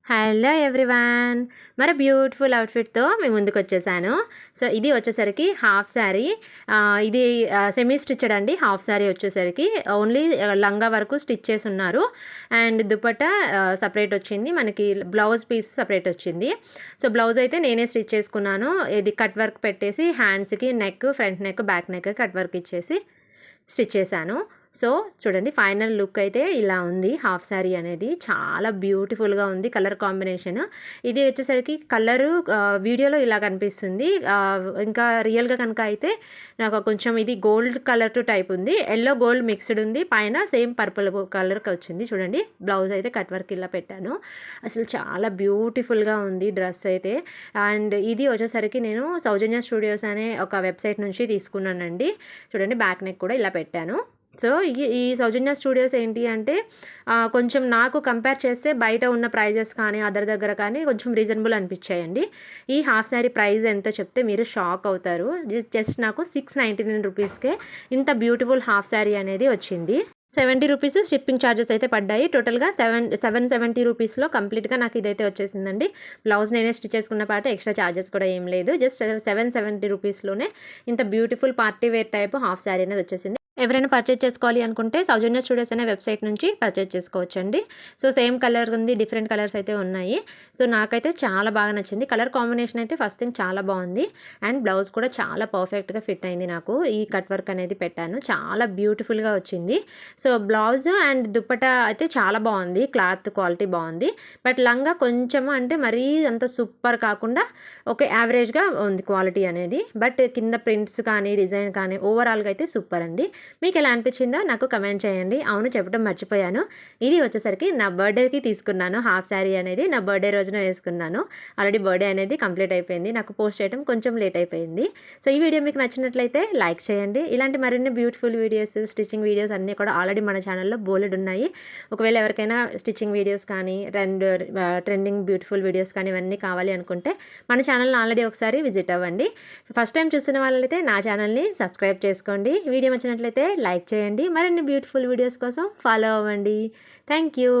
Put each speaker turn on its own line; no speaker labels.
Hello everyone, మరి beautiful అవుట్ఫిట్తో మేము ముందుకు వచ్చేసాను. సో ఇది వచ్చేసరికి హాఫ్ శారీ. ఇది సెమీ స్టిచ్డ్ అండి. హాఫ్ శారీ వచ్చేసరికి ఓన్లీ లంగా వరకు స్టిచ్ చేసి ఉన్నారు. అండ్ దుపట్టా సపరేట్ వచ్చింది, మనకి బ్లౌజ్ పీస్ సపరేట్ వచ్చింది. సో బ్లౌజ్ అయితే నేనే స్టిచ్ చేసుకున్నాను. ఇది కట్ వర్క్ పెట్టేసి హ్యాండ్స్కి neck, front neck, back neck cut work ఇచ్చేసి స్టిచ్ చేశాను. సో చూడండి, ఫైనల్ లుక్ అయితే ఇలా ఉంది. హాఫ్ శారీ అనేది చాలా బ్యూటిఫుల్గా ఉంది. కలర్ కాంబినేషన్ ఇది వచ్చేసరికి కలరు వీడియోలో ఇలా కనిపిస్తుంది, ఇంకా రియల్గా కనుక అయితే నాకు కొంచెం ఇది గోల్డ్ కలర్ టు టైప్ ఉంది. ఎల్లో గోల్డ్ మిక్స్డ్ ఉంది, పైన సేమ్ పర్పుల్ కలర్కి వచ్చింది. చూడండి, బ్లౌజ్ అయితే కట్ వర్క్ ఇలా పెట్టాను. అసలు చాలా బ్యూటిఫుల్గా ఉంది డ్రెస్ అయితే. అండ్ ఇది వచ్చేసరికి నేను సౌజన్య స్టూడియోస్ అనే ఒక వెబ్సైట్ నుంచి తీసుకున్నానండి. చూడండి, బ్యాక్ నెక్ కూడా ఇలా పెట్టాను. సో ఈ సౌజన్య స్టూడియోస్ ఏంటి అంటే కొంచెం నాకు కంపేర్ చేస్తే బయట ఉన్న ప్రైజెస్ కానీ అదర్ దగ్గర కానీ కొంచెం రీజనబుల్ అనిపించాయండి. ఈ హాఫ్ శారీ ప్రైస్ ఎంత చెప్తే మీరు షాక్ అవుతారు. జస్ట్ నాకు 699 రూపీస్కే ఇంత బ్యూటిఫుల్ హాఫ్ శారీ అనేది వచ్చింది. 70 రూపీస్ షిప్పింగ్ ఛార్జెస్ అయితే పడ్డాయి. టోటల్గా 770 రూపీస్లో కంప్లీట్గా నాకు ఇదైతే వచ్చేసిందండి. బ్లౌజ్ నేనే స్టిచ్ చేసుకున్న పాటు ఎక్స్ట్రా ఛార్జెస్ కూడా ఏం లేదు. జస్ట్ 770 రూపీస్లోనే ఇంత beautiful party wear type half sari అనేది వచ్చేసింది. ఎవరైనా పర్చేజ్ చేసుకోవాలి అనుకుంటే సౌజన్య స్టూడియోస్ అనే వెబ్సైట్ నుంచి పర్చేజ్ చేసుకోవచ్చండి. సో సేమ్ కలర్ ఉంది, డిఫరెంట్ కలర్స్ అయితే ఉన్నాయి. సో నాకైతే చాలా బాగా నచ్చింది. కలర్ కాంబినేషన్ అయితే ఫస్ట్ థింగ్ చాలా బాగుంది. అండ్ బ్లౌజ్ కూడా చాలా పర్ఫెక్ట్గా ఫిట్ అయింది. నాకు ఈ కట్ వర్క్ అనేది పెట్టాను, చాలా బ్యూటిఫుల్గా వచ్చింది. సో బ్లౌజ్ అండ్ దుప్పటా అయితే చాలా బాగుంది, క్లాత్ క్వాలిటీ బాగుంది. బట్ లంగా కొంచెము అంటే మరీ అంత సూపర్ కాకుండా ఓకే, యావరేజ్గా ఉంది క్వాలిటీ అనేది. బట్ కింద ప్రింట్స్ కానీ డిజైన్ కానీ ఓవరాల్గా అయితే సూపర్ అండి. మీకు ఎలా అనిపించిందో నాకు కమెంట్ చేయండి. అవును, చెప్పడం మర్చిపోయాను, ఇది వచ్చేసరికి నా బర్త్డేకి తీసుకున్నాను హాఫ్ శారీ అనేది. నా బర్త్డే రోజున వేసుకున్నాను. ఆల్రెడీ బర్త్డే అనేది కంప్లీట్ అయిపోయింది, నాకు పోస్ట్ చేయడం కొంచెం లేట్ అయిపోయింది. సో ఈ వీడియో మీకు నచ్చినట్లయితే లైక్ చేయండి. ఇలాంటి మరిన్ని బ్యూటిఫుల్ వీడియోస్, స్టిచ్చింగ్ వీడియోస్ అన్నీ కూడా ఆల్రెడీ మన ఛానల్లో బోలెడ్ ఉన్నాయి. ఒకవేళ ఎవరికైనా స్టిచ్చింగ్ వీడియోస్ కానీ ట్రెండింగ్ బ్యూటిఫుల్ వీడియోస్ కానీ ఇవన్నీ కావాలి అనుకుంటే మన ఛానల్ని ఆల్రెడీ ఒకసారి విజిట్ అవ్వండి. ఫస్ట్ టైం చూస్తున్న వాళ్ళైతే నా ఛానల్ని సబ్స్క్రైబ్ చేసుకోండి. వీడియో నచ్చినట్లయితే లైక్ చేయండి. మరిన్ని బ్యూటిఫుల్ వీడియోస్ కోసం ఫాలో అవ్వండి. Thank you.